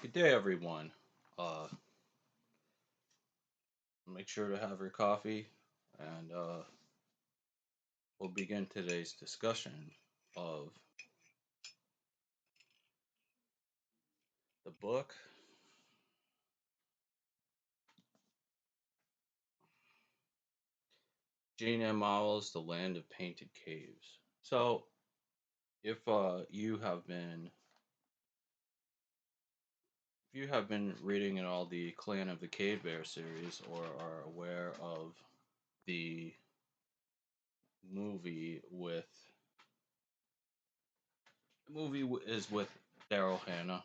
Good day, everyone. Uh, Make sure to have your coffee, and we'll begin today's discussion of the book Jane M. Auel's The Land of Painted Caves. So, if you have been reading in all the Clan of the Cave Bear series, or are aware of the movie with is with Daryl Hannah.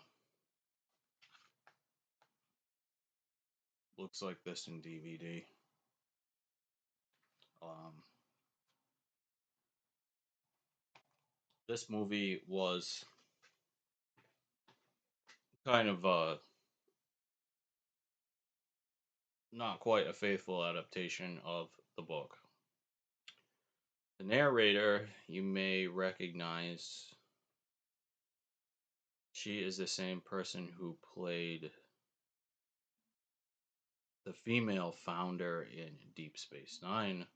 Looks like this in DVD. Um, this movie was kind of not quite a faithful adaptation of the book. The narrator, you may recognize, she is the same person who played the female founder in Deep Space Nine,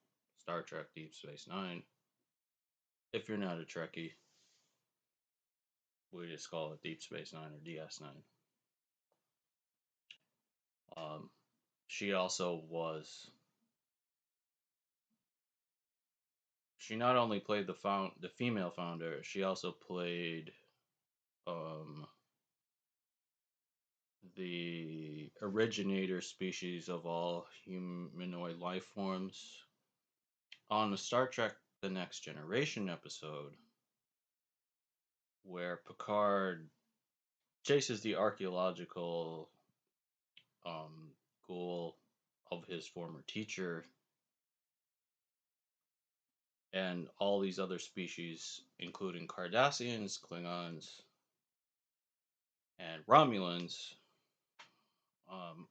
Star Trek Deep Space Nine. If you're not a Trekkie, we just call it Deep Space Nine or DS9. Um, she also was. She not only played the female founder, she also played um, the originator species of all humanoid life forms. On the Star Trek The Next Generation episode, where Picard chases the archaeological um, goal of his former teacher, and all these other species, including Cardassians, Klingons, and Romulans, um,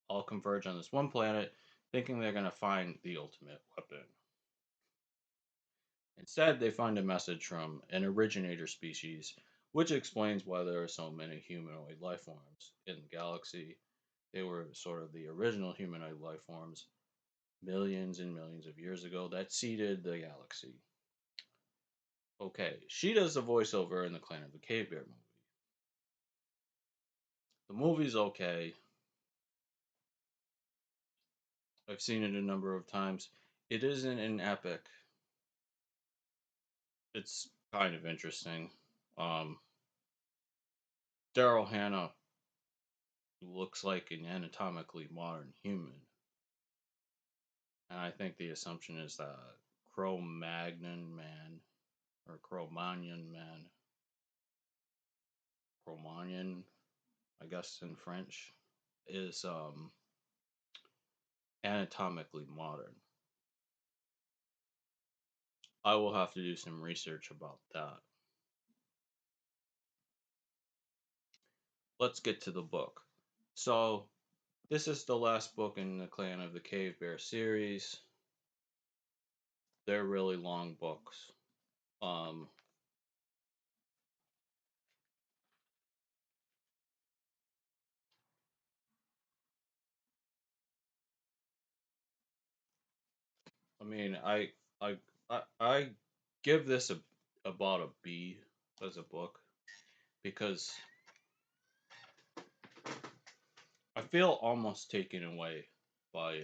all converge on this one planet, thinking they're going to find the ultimate weapon. Instead, they find a message from an originator species, which explains why there are so many humanoid life forms in the galaxy. They were sort of the original humanoid life forms millions and millions of years ago that seeded the galaxy. Okay, she does the voiceover in the Clan of the Cave Bear movie. The movie's okay. I've seen it a number of times. It isn't an epic. It's kind of interesting. Um, Daryl Hannah looks like an anatomically modern human. And I think the assumption is that Cro-Magnon man, or Cro-Magnon man, Cro-Magnon, I guess in French, is anatomically modern. I will have to do some research about that. Let's get to the book. So, this is the last book in the Clan of the Cave Bear series. They're really long books. Um, I mean, I, I give this about a B as a book because I feel almost taken away by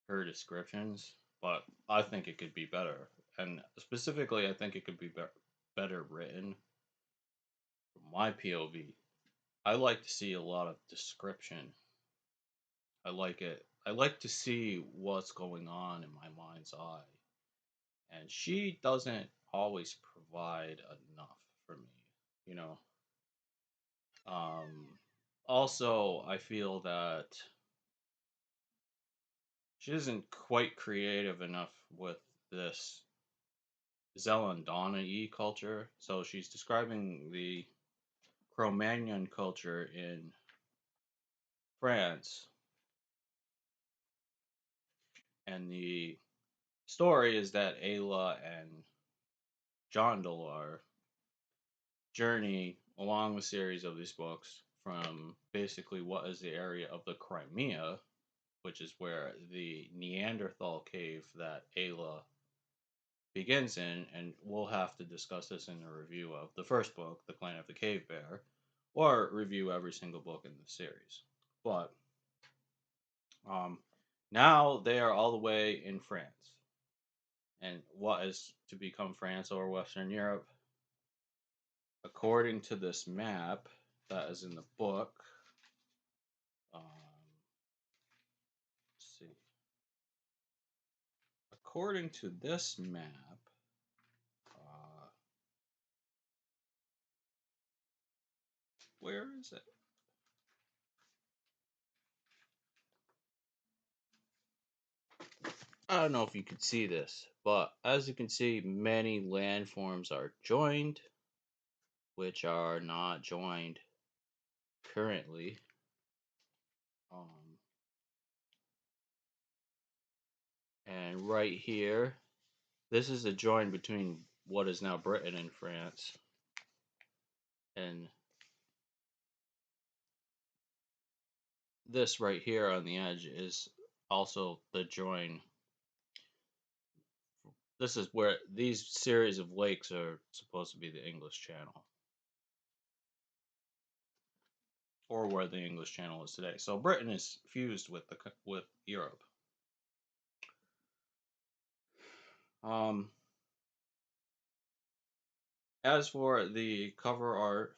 her descriptions, but I think it could be better. And specifically, I think it could be better written from my POV. I like to see a lot of description. I like it. I like to see what's going on in my mind's eye. And she doesn't always provide enough for me, you know. Um, Also, I feel that she isn't quite creative enough with this Zelandana culture. So she's describing the Cro-Magnon culture in France, and the story is that Ayla and John Dolar journey along the series of these books from basically what is the area of the Crimea, which is where the Neanderthal cave that Ayla begins in, and we'll have to discuss this in a review of the first book, The Clan of the Cave Bear, or review every single book in the series. But um, now they are all the way in France, and what is to become France or Western Europe, according to this map that is in the book. Let's see. According to this map, uh, where is it? I don't know if you can see this, but as you can see, many landforms are joined, which are not joined currently. Um, and right here, this is a join between what is now Britain and France. And this right here on the edge is also the join. This is where these series of lakes are supposed to be the English Channel, or where the English Channel is today. So Britain is fused with Europe. Um, as for the cover art,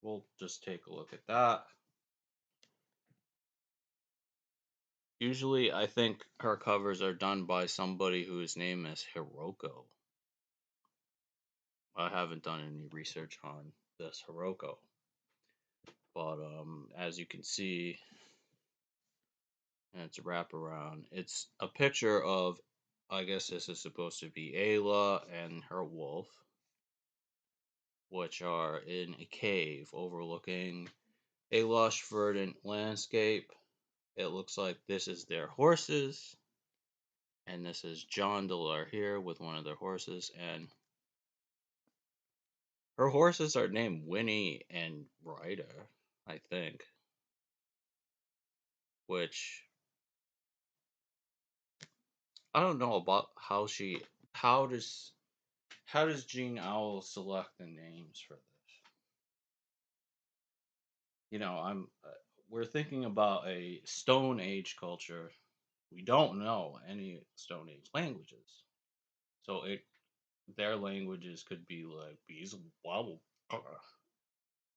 we'll just take a look at that. Usually, I think her covers are done by somebody whose name is Hiroko. I haven't done any research on this Hiroko, but as you can see, and it's a wraparound. It's a picture of, I guess this is supposed to be Ayla and her wolf, which are in a cave overlooking a lush, verdant landscape. It looks like this is their horses, and this is John Delar here with one of their horses, and her horses are named Winnie and Ryder, I think, which I don't know about how does Jean Auel select the names for this? We're thinking about a Stone Age culture. We don't know any Stone Age languages, so their languages could be like bees, wobble.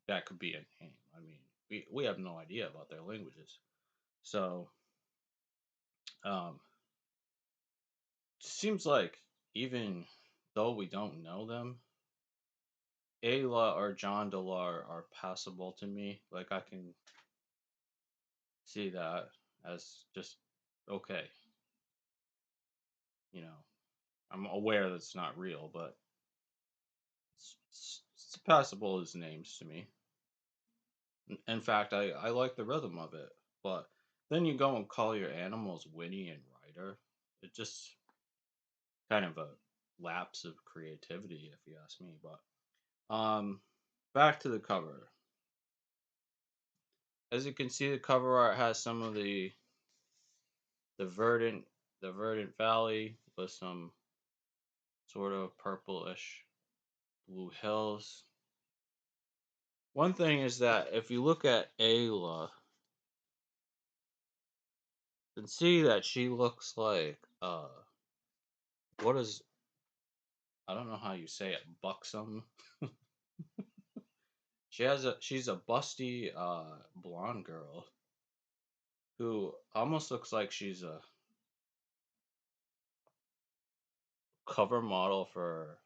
That could be a name. I mean, we have no idea about their languages, so um, seems like even though we don't know them, Ayla or John Delar are passable to me. Like I can see that as just okay. You know, I'm aware that's not real, but it's passable as names to me. In fact, I like the rhythm of it. But then you go and call your animals Winnie and Ryder. It just kind of a lapse of creativity, if you ask me. But back to the cover. As you can see, the cover art has some of the verdant the verdant valley with some sort of purplish blue hills. One thing is that if you look at Ayla, you can see that she looks like what is, I don't know how you say it, buxom. She's a busty blonde girl who almost looks like she's a cover model for,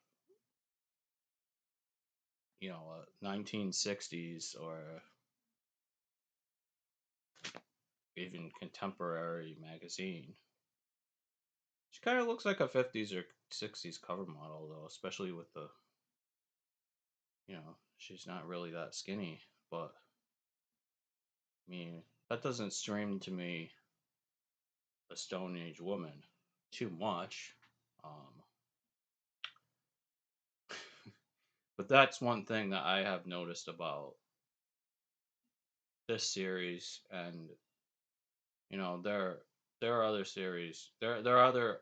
a 1960s or even contemporary magazine. She kind of looks like a 50s or 60s cover model though, especially with she's not really that skinny, but I mean, that doesn't scream to me a Stone Age woman too much. Um, But that's one thing that I have noticed about this series, and there are other series. There are other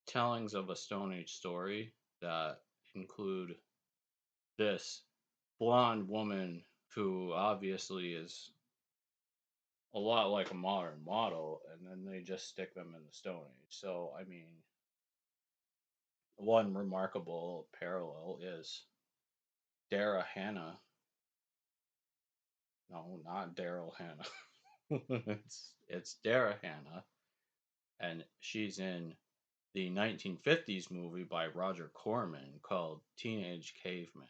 tellings of a Stone Age story that include this blonde woman who obviously is a lot like a modern model, and then they just stick them in the Stone Age. So, I mean, one remarkable parallel is Dara Hannah. No, not Daryl Hannah. it's Dara Hannah, and she's in the 1950s movie by Roger Corman called Teenage Caveman.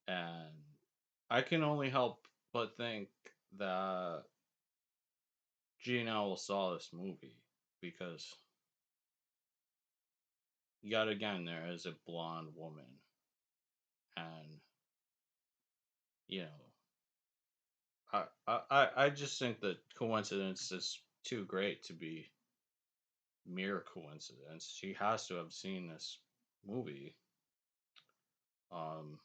And I can only help but think that Gene Owl saw this movie because yet again there is a blonde woman, and you know I just think that coincidence is too great to be mere coincidence. She has to have seen this movie. Um,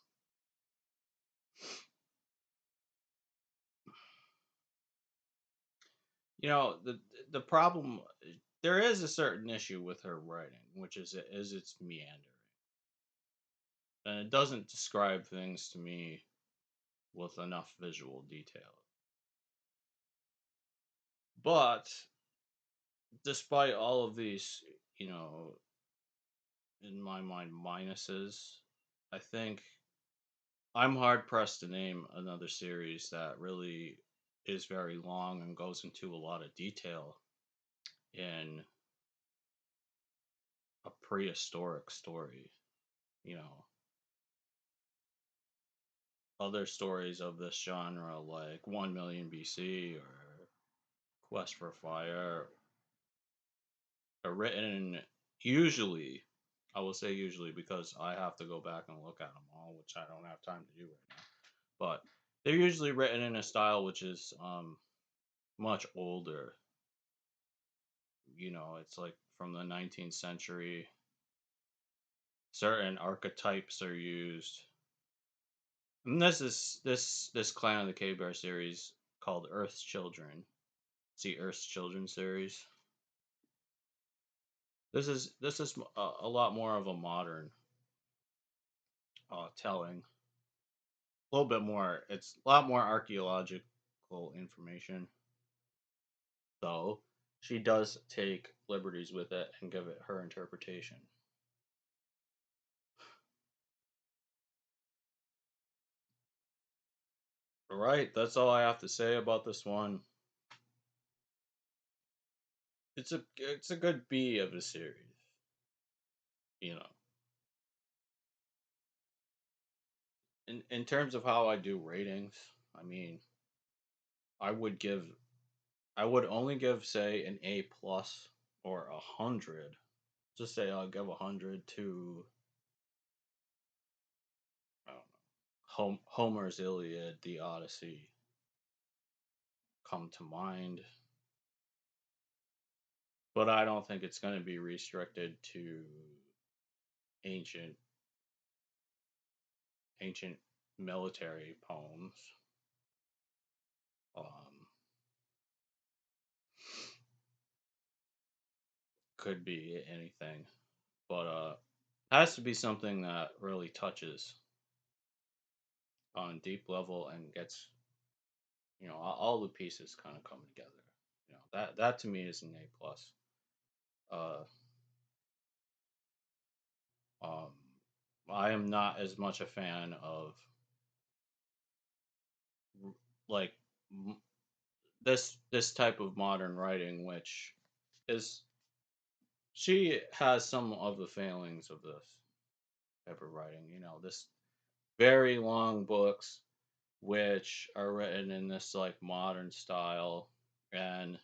the problem, there is a certain issue with her writing, which is it's meandering, and it doesn't describe things to me with enough visual detail. But despite all of these, you know, in my mind minuses, I think I'm hard pressed to name another series that really is very long and goes into a lot of detail in a prehistoric story. You know, other stories of this genre, like 1 Million BC or Quest for Fire, are written usually, I will say usually because I have to go back and look at them all, which I don't have time to do right now. But they're usually written in a style which is much older. It's like from the 19th century. Certain archetypes are used. And this Clan of the Cave Bear series called Earth's Children. It's the Earth's Children series. This is a lot more of a modern telling. A little bit more. It's a lot more archaeological information, though. She does take liberties with it and give it her interpretation. All right, that's all I have to say about this one. It's a good B of a series. You know, in terms of how I do ratings, I mean, I would give I would only give say an A plus or 100. Just say I'll give 100 to I don't know, Homer's Iliad, the Odyssey come to mind, but I don't think it's going to be restricted to ancient ancient military poems. Um, could be anything, but has to be something that really touches on deep level and gets all the pieces kind of come together. That to me is an A plus. Uh, um, I am not as much a fan of like this type of modern writing, which is she has some of the failings of this type of writing. This very long books which are written in this like modern style and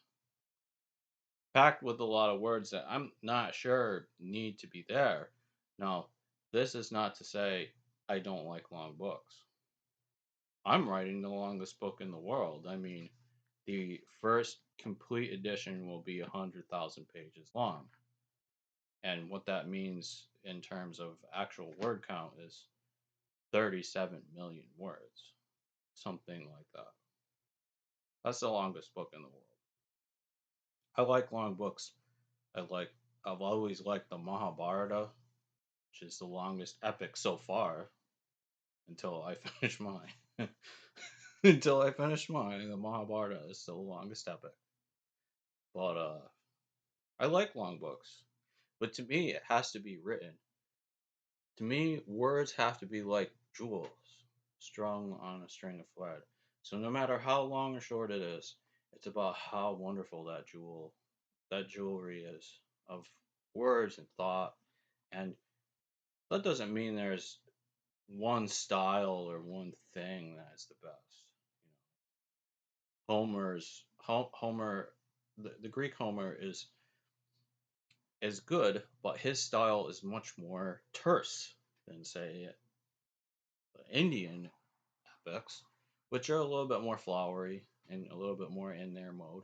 packed with a lot of words that I'm not sure need to be there. Now, this is not to say I don't like long books. I'm writing the longest book in the world. I mean, the first complete edition will be 100,000 pages long. And what that means in terms of actual word count is 37 million words, something like that. That's the longest book in the world. I like long books. I like I've always liked the Mahabharata, which is the longest epic so far until I finish mine. Until I finish mine, the Mahabharata is the longest epic. But I like long books. But to me, it has to be written. To me, words have to be like jewels strung on a string of thread. So no matter how long or short it is, it's about how wonderful that jewelry is of words and thought. And that doesn't mean there's one style or one thing that's the best. You know, Homer, the Greek Homer is good, but his style is much more terse than say the Indian epics, which are a little bit more flowery and a little bit more in their mode.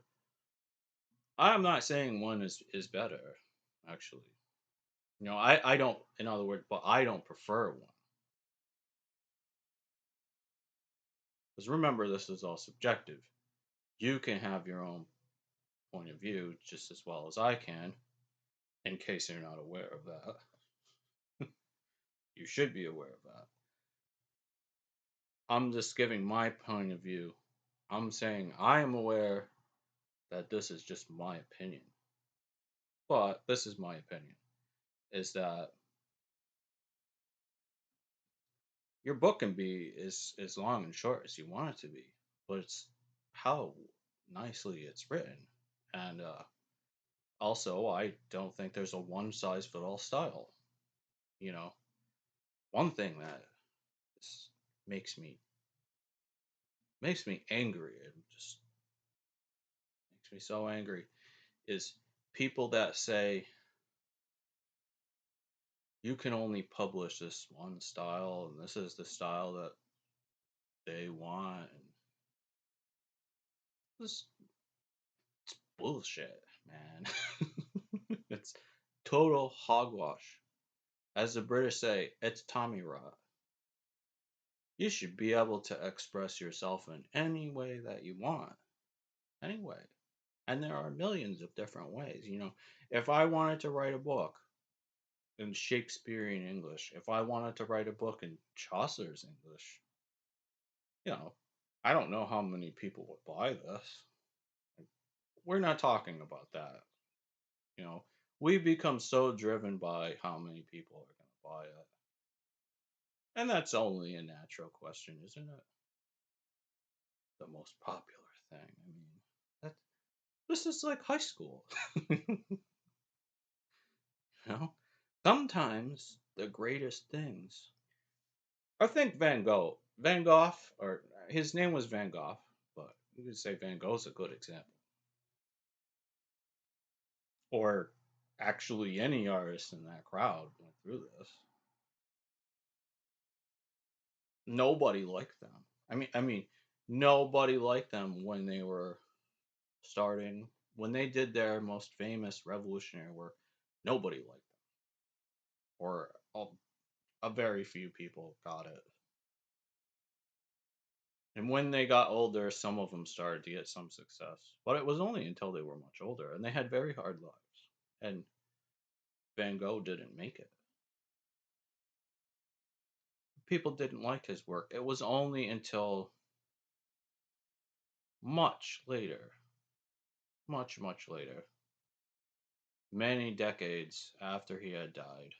I'm not saying one is better, actually. I don't, in other words, but I don't prefer one. Because remember, this is all subjective. You can have your own point of view just as well as I can, in case you're not aware of that. You should be aware of that. I'm just giving my point of view. I'm saying I am aware that this is just my opinion. But this is my opinion is that your book can be as long and short as you want it to be, but it's how nicely it's written. And also, I don't think there's a one size fit all style. You know, one thing that is, makes me makes me angry and just makes me so angry is people that say you can only publish this one style and this is the style that they want and this it's bullshit, man. It's total hogwash. As the British say, it's Tommy rot. You should be able to express yourself in any way that you want. Anyway. And there are millions of different ways. If I wanted to write a book in Shakespearean English, if I wanted to write a book in Chaucer's English, you know, I don't know how many people would buy this. We're not talking about that. You know, we become so driven by how many people are going to buy it. And that's only a natural question, isn't it? The most popular thing. I mean, that this is like high school. you know, sometimes the greatest things. I think Van Gogh, or his name was Van Gogh, but you could say Van Gogh's a good example. Or actually, any artist in that crowd went through this. Nobody liked them. I mean, nobody liked them when they were starting. When they did their most famous revolutionary work, nobody liked them, or a very few people got it. And when they got older, some of them started to get some success, but it was only until they were much older and they had very hard lives. And Van Gogh didn't make it. People didn't like his work. It was only until much later, much later, many decades after he had died,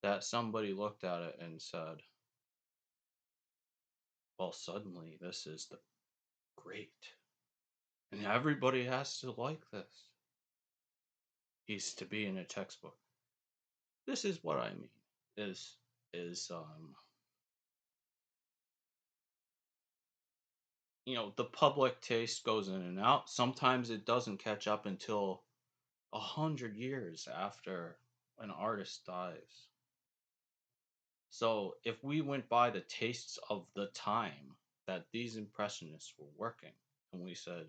that somebody looked at it and said, well, suddenly this is the great. And everybody has to like this. He's to be in a textbook. This is what I mean. Is the public taste goes in and out. Sometimes it doesn't catch up until 100 years after an artist dies. So if we went by the tastes of the time that these impressionists were working, and we said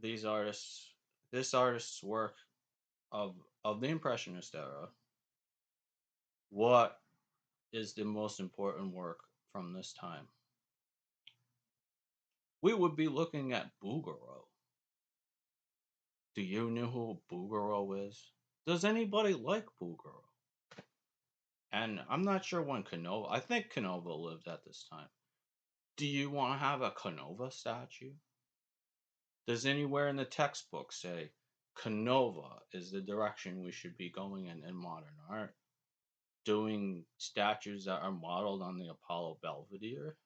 these artists, this artist's work of the Impressionist era, what is the most important work from this time? We would be looking at Bouguereau. Do you know who Bouguereau is? Does anybody like Bouguereau? And I'm not sure when Canova. I think Canova lived at this time. Do you want to have a Canova statue? Does anywhere in the textbook say Canova is the direction we should be going in modern art? Doing statues that are modeled on the Apollo Belvedere?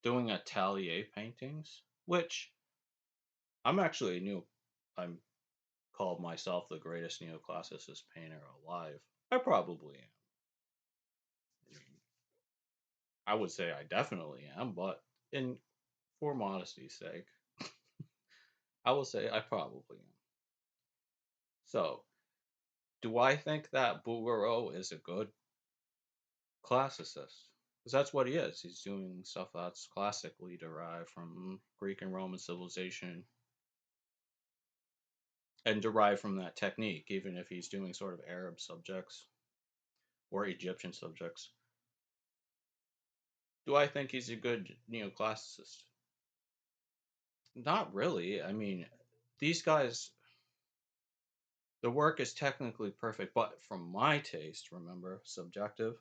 Doing atelier paintings? Which I'm actually new. I'm called myself the greatest neoclassicist painter alive. I probably am. I mean, I would say I definitely am, but in for modesty's sake, I will say I probably am. So, do I think that Bouguereau is a good classicist? Because that's what he is. He's doing stuff that's classically derived from Greek and Roman civilization and derived from that technique, even if he's doing sort of Arab subjects or Egyptian subjects. Do I think he's a good neoclassicist? Not really. I mean, these guys, the work is technically perfect, but from my taste, remember, subjective,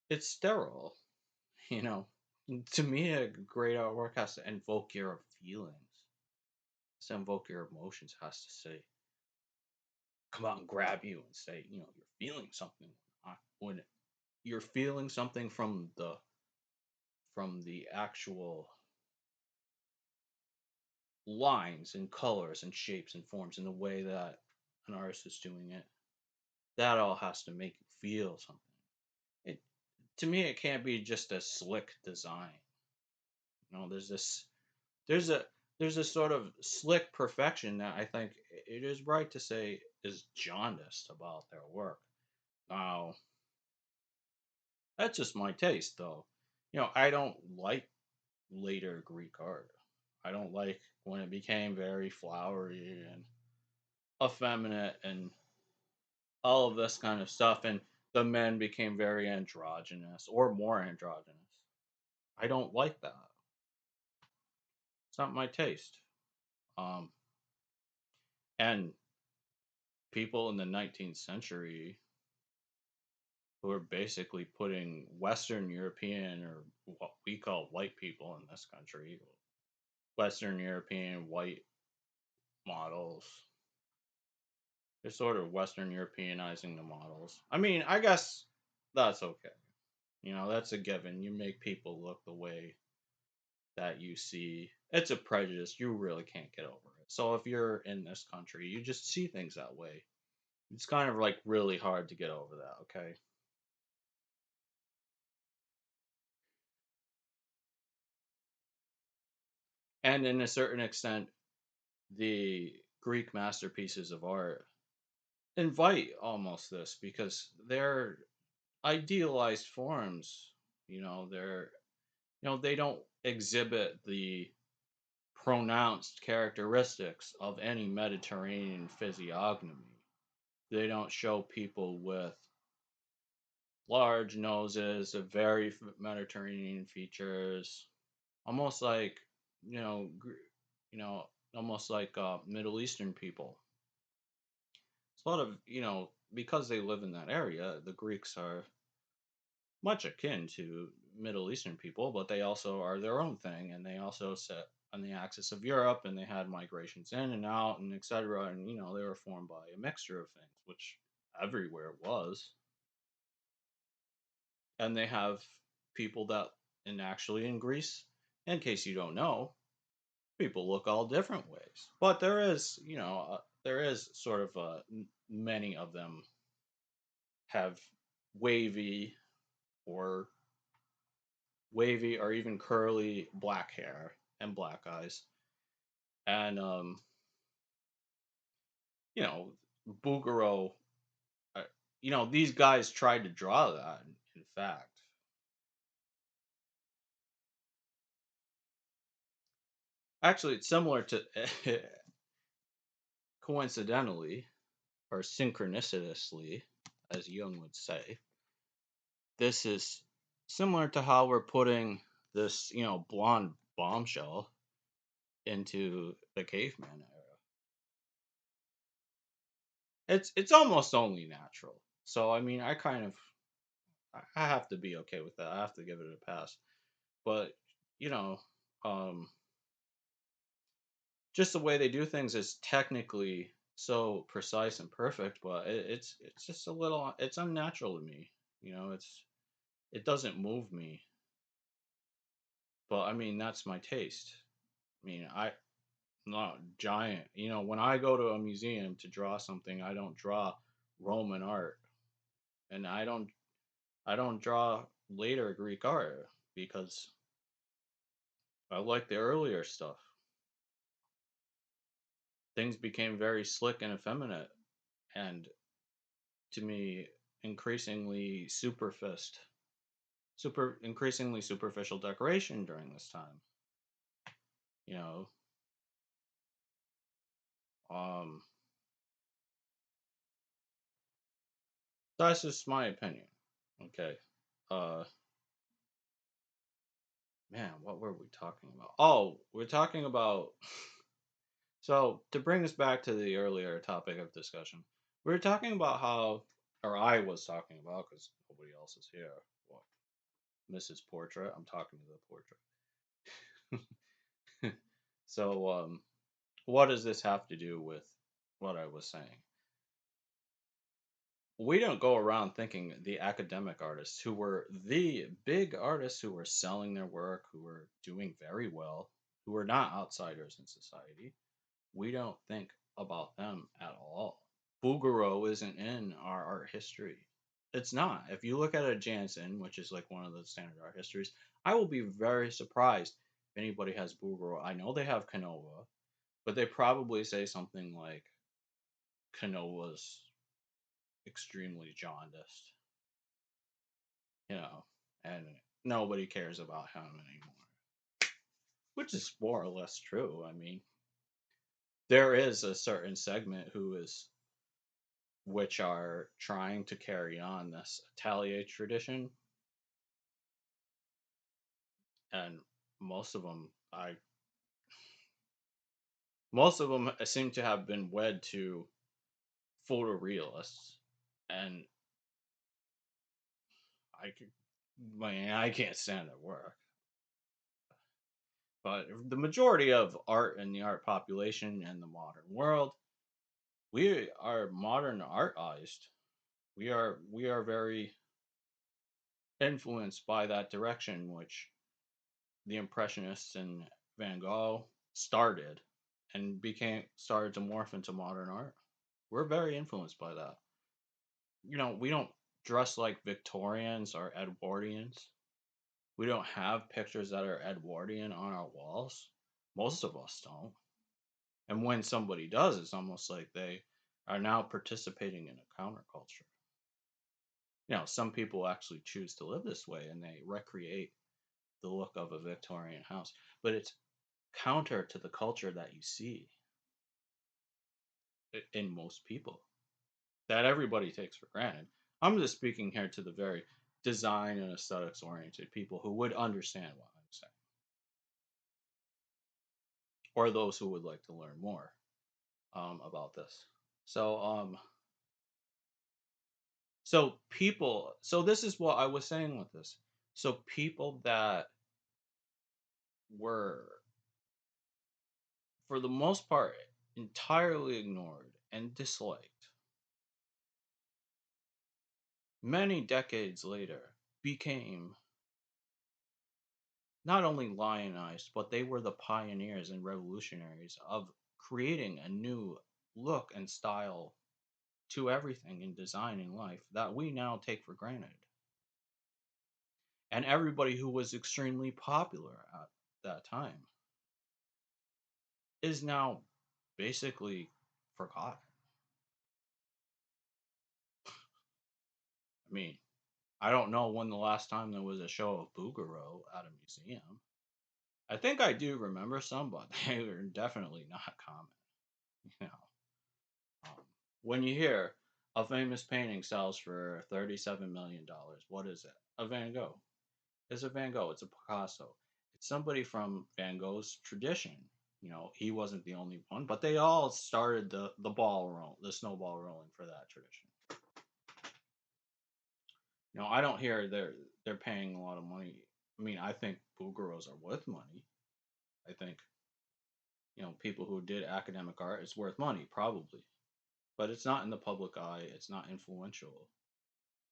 it's sterile. You know, to me, a great artwork has to invoke your feelings, has to invoke your emotions, has to say, come out and grab you and say, you're feeling something. When you're feeling something from the actual lines and colors and shapes and forms and the way that an artist is doing it, that all has to make you feel something. It To me, it can't be just a slick design. There's this there's a there's a sort of slick perfection that I think it is right to say is jaundiced about their work. Now, that's just my taste, though. I don't like later Greek art. I don't like when it became very flowery and effeminate and all of this kind of stuff, and the men became very androgynous or more androgynous. I don't like that. It's not my taste. Um, and people in the 19th century who are basically putting Western European, or what we call white people in this country, Western European white models. They're sort of Western Europeanizing the models. I mean, I guess that's okay. That's a given. You make people look the way that you see. It's a prejudice. You really can't get over it. So if you're in this country, you just see things that way. It's kind of like really hard to get over that, okay? And in a certain extent, the Greek masterpieces of art invite almost this because they're idealized forms. They don't exhibit the pronounced characteristics of any Mediterranean physiognomy. They don't show people with large noses, very Mediterranean features, almost like you know, you know, almost like Middle Eastern people. It's a lot of because they live in that area. The Greeks are much akin to Middle Eastern people, but they also are their own thing, and they also sit on the axis of Europe, and they had migrations in and out, and etc. And they were formed by a mixture of things, which everywhere was. And they have people that, and actually in Greece, in case you don't know, people look all different ways. But there is sort of many of them have wavy or even curly black hair and black eyes. And you know, Bouguereau, these guys tried to draw that. In fact, actually, it's similar to coincidentally, or synchronicitously, as Jung would say, this is similar to how we're putting this, blonde bombshell into the caveman era. It's almost only natural. So I mean, I have to be okay with that. I have to give it a pass. But you know, um, just the way they do things is technically so precise and perfect, but it's just a little it's unnatural to me. It doesn't move me. But I mean, that's my taste. I mean, I'm not giant. When I go to a museum to draw something, I don't draw Roman art, and I don't draw later Greek art because I like the earlier stuff. Things became very slick and effeminate, and to me, increasingly increasingly superficial decoration during this time. You know, um, that's just my opinion. Okay, uh, man, what were we talking about? Oh, we're talking about. So to bring us back to the earlier topic of discussion, we were talking about how, or I was talking about, because nobody else is here. Well, Mrs. Portrait, I'm talking to the portrait. So, what does this have to do with what I was saying? We don't go around thinking the academic artists who were the big artists who were selling their work, who were doing very well, who were not outsiders in society. We don't think about them at all. Bouguereau isn't in our art history. It's not. If you look at a Jansen, which is like one of the standard art histories, I will be very surprised if anybody has Bouguereau. I know they have Canova, but they probably say something like Canova's extremely jaundiced, you know, and nobody cares about him anymore, which is more or less true. I mean, there is a certain segment which are trying to carry on this atelier tradition, and most of them, I most of them seem to have been wed to photorealists, and I can't stand their work. But the majority of art in the art population in the modern world, we are modern artized. We are very influenced by that direction, which the Impressionists and Van Gogh started and became started to morph into modern art. We're very influenced by that. We don't dress like Victorians or Edwardians. We don't have pictures that are Edwardian on our walls. Most of us don't. And when somebody does, it's almost like they are now participating in a counterculture. Some people actually choose to live this way and they recreate the look of a Victorian house, but it's counter to the culture that you see in most people that everybody takes for granted. I'm just speaking here to the very design and aesthetics oriented people who would understand what I'm saying, or those who would like to learn more about this. So, this is what I was saying with this. So, people that were, for the most part, entirely ignored and disliked, many decades later became not only lionized, but they were the pioneers and revolutionaries of creating a new look and style to everything in design in life that we now take for granted. And everybody who was extremely popular at that time is now basically forgotten. I mean, I don't know when the last time there was a show of Bouguereau at a museum. I think I do remember some, but they were definitely not common. You know, When you hear a famous painting sells for $37 million, what is it? A Van Gogh. It's a Van Gogh. It's a Picasso. It's somebody from Van Gogh's tradition. He wasn't the only one, but they all started the ball roll, the snowball rolling for that tradition. I don't hear they're paying a lot of money. I mean, I think Bougueros are worth money. I think people who did academic art is worth money, probably, but it's not in the public eye. It's not influential.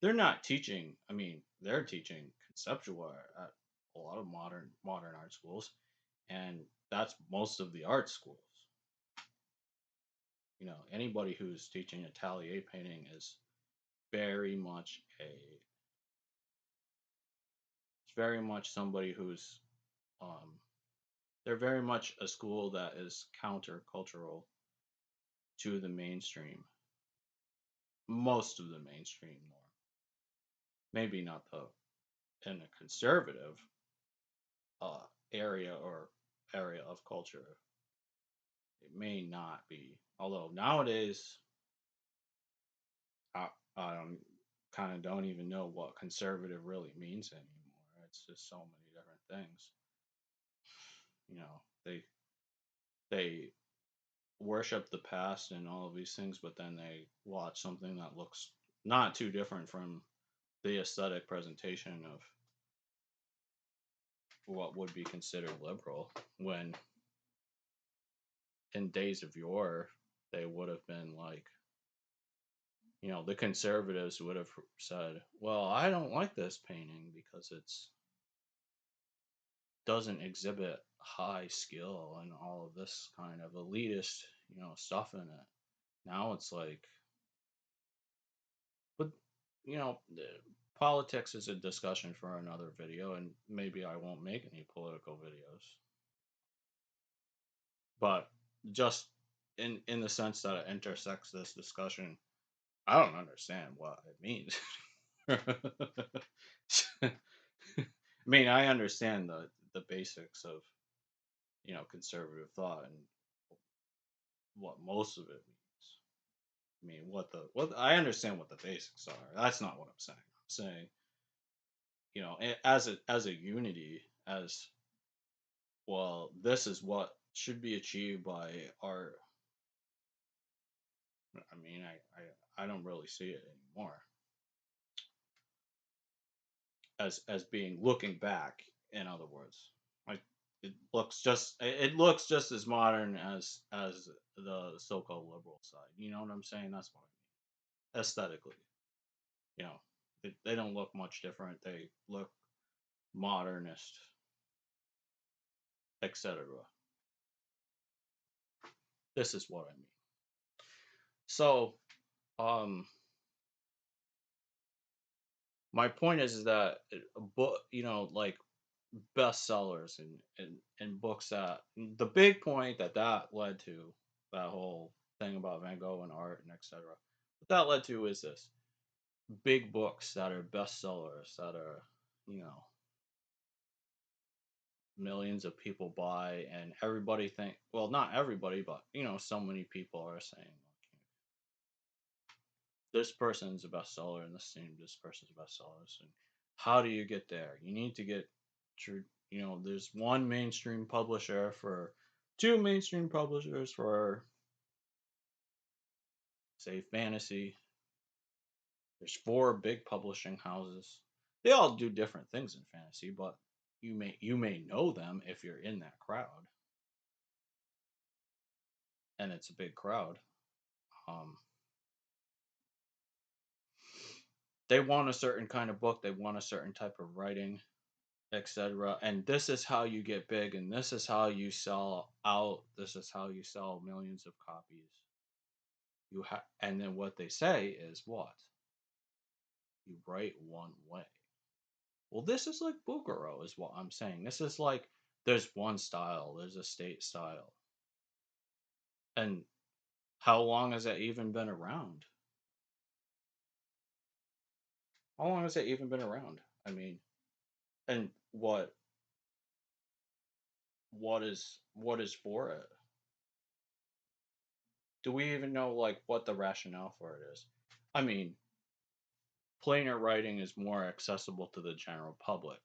They're not teaching. I mean, they're teaching conceptual art at a lot of modern art schools, and that's most of the art schools. Anybody who's teaching atelier painting is very much a it's very much somebody who's um they're very much a school that is countercultural to the mainstream, most of the mainstream norm. Maybe not the in a conservative uh area of culture. It may not be. Although nowadays, I, I don't kind of don't even know what conservative really means anymore. It's just so many different things. They worship the past and all of these things, but then they watch something that looks not too different from the aesthetic presentation of what would be considered liberal. When in days of yore, they would have been like, the conservatives would have said, "Well, I don't like this painting because it's doesn't exhibit high skill and all of this kind of elitist, stuff in it." Now it's like, but politics is a discussion for another video, and maybe I won't make any political videos. But just in the sense that it intersects this discussion, I don't understand what it means. I mean, I understand the basics of conservative thought and what most of it means. I mean, what I understand what the basics are. That's not what I'm saying. I'm saying, as a unity, as well, this is what should be achieved by art. I mean, I don't really see it anymore as being looking back. In other words, like it looks just as modern as the so-called liberal side. You know what I'm saying? That's what I mean. Aesthetically, you know, they don't look much different. They look modernist, etc. This is what I mean. So, um, my point is that a book, like bestsellers and books that the big point that led to that whole thing about Van Gogh and art and etc. What that led to is this big books that are bestsellers that are you know millions of people buy and everybody think, well, not everybody, but so many people are saying, okay, this person's a bestseller and this person's a bestseller. And how do you get there? You need to get through. There's one mainstream publisher for two mainstream publishers for say fantasy. There's four big publishing houses. They all do different things in fantasy, but you may know them if you're in that crowd, and it's a big crowd. Um, they want a certain kind of book. They want a certain type of writing, etc. And this is how you get big, and this is how you sell out. This is how you sell millions of copies. And then what they say is what you write one way. Well, this is like Bouguereau, is what I'm saying. This is like there's one style, there's a state style, and how long has that even been around? How long has that even been around? I mean, and what is for it? do we even know like what the rationale for it is? I mean, plainer writing is more accessible to the general public.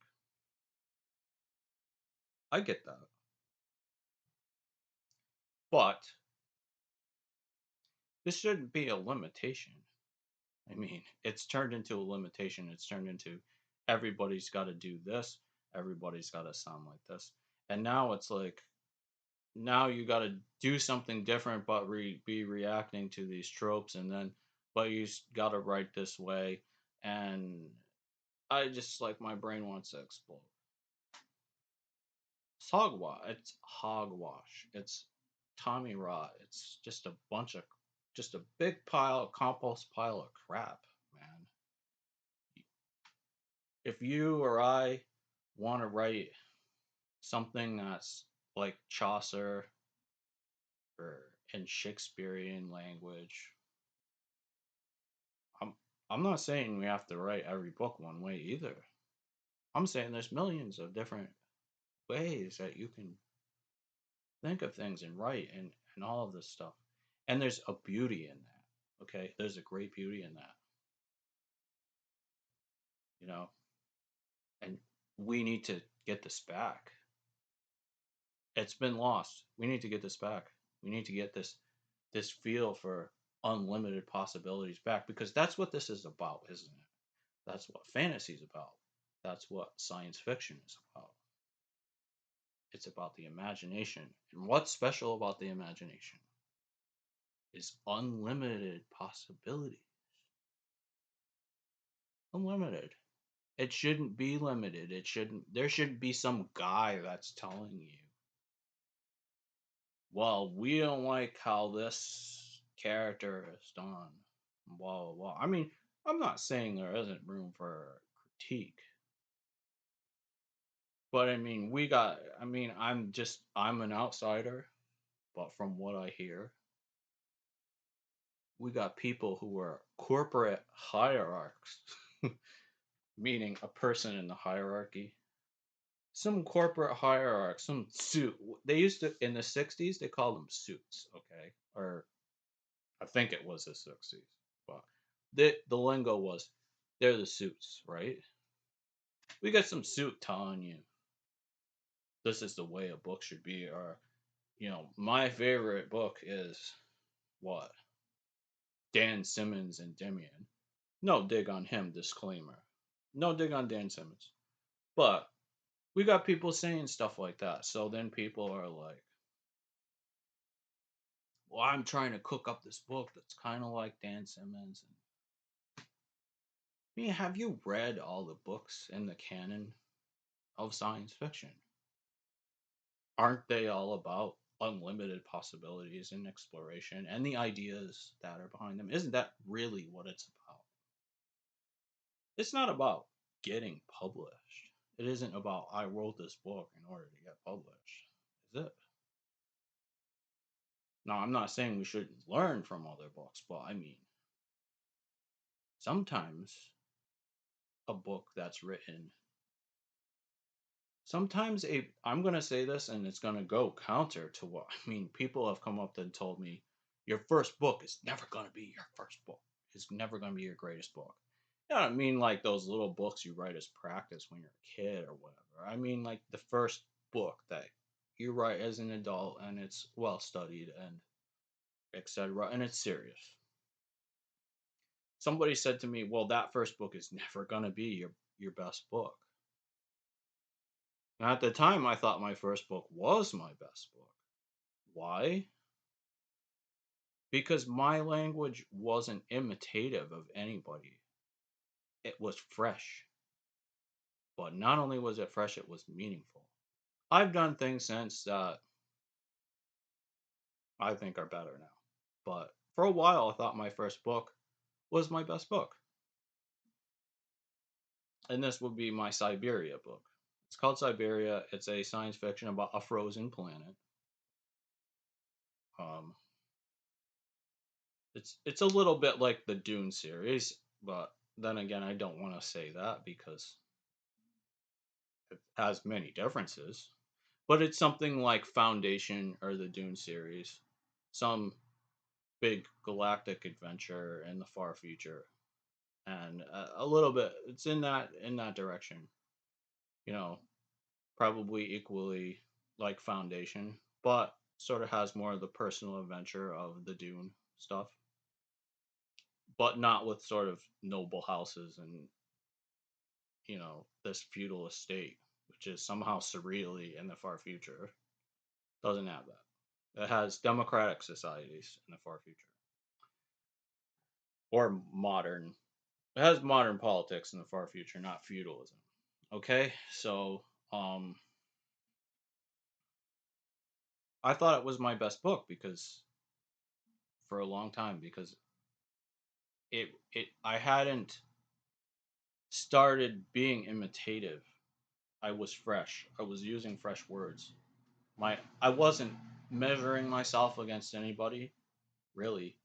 I get that. But this shouldn't be a limitation. I mean, it's turned into a limitation. It's turned into everybody's got to do this, everybody's got to sound like this. And now it's like, now you got to do something different, but be reacting to these tropes, and then, but you got to write this way. And I just like, my brain wants to explode. It's hogwash. It's hogwash. It's Tommy Rot. It's just a bunch of, just a big pile, compost pile of crap, man. If you or I want to write something that's like Chaucer or in Shakespearean language, I'm I'm not saying we have to write every book one way either. I'm saying there's millions of different ways that you can think of things and write, and all of this stuff. And there's a beauty in that. Okay? There's a great beauty in that, you know? And we need to get this back. It's been lost. We need to get this back. We need to get this feel for unlimited possibilities back, because that's what this is about, isn't it? That's what fantasy is about. That's what science fiction is about. It's about the imagination. And what's special about the imagination is unlimited possibilities. Unlimited. It shouldn't be limited. It shouldn't, there shouldn't be some guy that's telling you, well, we don't like how this character is done. Blah blah blah. I mean, I'm not saying there isn't room for critique, but I mean, I'm an outsider, but from what I hear, we got people who are corporate hierarchs, meaning a person in the hierarchy. Some corporate hierarch, some suit. They used to, in the 60s, they called them suits, okay? Or I think it was the 60s. But the lingo was, they're the suits, right? We got some suit telling you this is the way a book should be. Or, my favorite book is what? Dan Simmons and Demian. No dig on him, disclaimer. No dig on Dan Simmons. But we got people saying stuff like that. So then people are like, well, I'm trying to cook up this book that's kind of like Dan Simmons. And I mean, have you read all the books in the canon of science fiction? Aren't they all about unlimited possibilities and exploration and the ideas that are behind them? Isn't that really what it's about? It's not about getting published. It isn't about, I wrote this book in order to get published. Is it? Now, I'm not saying we shouldn't learn from other books, but I mean, sometimes a book that's written, sometimes I'm going to say this and it's going to go counter to what, I mean, people have come up and told me, your first book is never going to be your first book. It's never going to be your greatest book. Yeah, I mean, like those little books you write as practice when you're a kid or whatever. I mean, like the first book that you write as an adult, and it's well studied and etc. and it's serious. Somebody said to me, well, that first book is never going to be your best book. And at the time, I thought my first book was my best book. Why? Because my language wasn't imitative of anybody. It was fresh. But not only was it fresh, it was meaningful. I've done things since that I think are better now. But for a while, I thought my first book was my best book. And this would be my Siberia book. It's called Siberia. It's a science fiction about a frozen planet. Um, it's a little bit like the Dune series, but then again, I don't want to say that because it has many differences. But it's something like Foundation or the Dune series. Some big galactic adventure in the far future, and a little bit it's in that direction. You know, probably equally like Foundation, but sort of has more of the personal adventure of the Dune stuff, but not with sort of noble houses and this feudal estate, which is somehow surreally in the far future. Doesn't have that. It has democratic societies in the far future, or modern. It has modern politics in the far future, not feudalism. Okay, so I thought it was my best book because for a long time because it I hadn't started being imitative. I was fresh. I was using fresh words. I wasn't measuring myself against anybody really.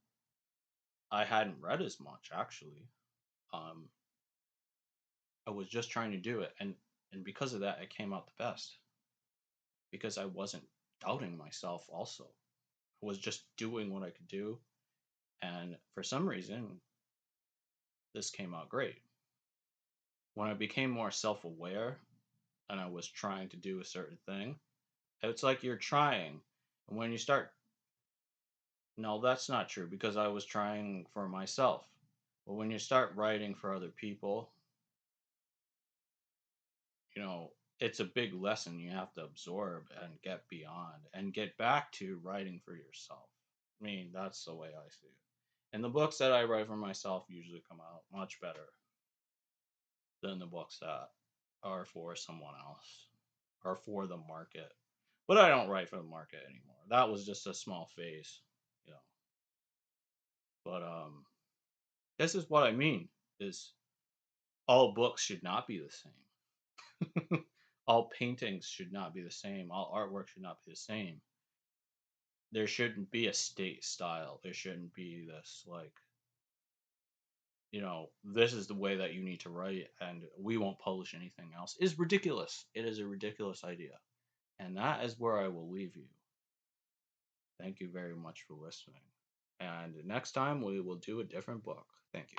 I hadn't read as much actually. Um, I was just trying to do it, and because of that, it came out the best because I wasn't doubting myself. Also, I was just doing what I could do, and for some reason, this came out great. When I became more self-aware and I was trying to do a certain thing, it's like you're trying, and when you start, no, that's not true because I was trying for myself. But when you start writing for other people, you know, it's a big lesson you have to absorb and get beyond and get back to writing for yourself. I mean, that's the way I see it. And the books that I write for myself usually come out much better than the books that are for someone else or for the market. But I don't write for the market anymore. That was just a small phase, you know. But this is what I mean is all books should not be the same. All paintings should not be the same. All artwork should not be the same. There shouldn't be a state style. There shouldn't be this like, this is the way that you need to write and we won't publish anything else is ridiculous. It is a ridiculous idea. And that is where I will leave you. Thank you very much for listening. And next time we will do a different book. Thank you.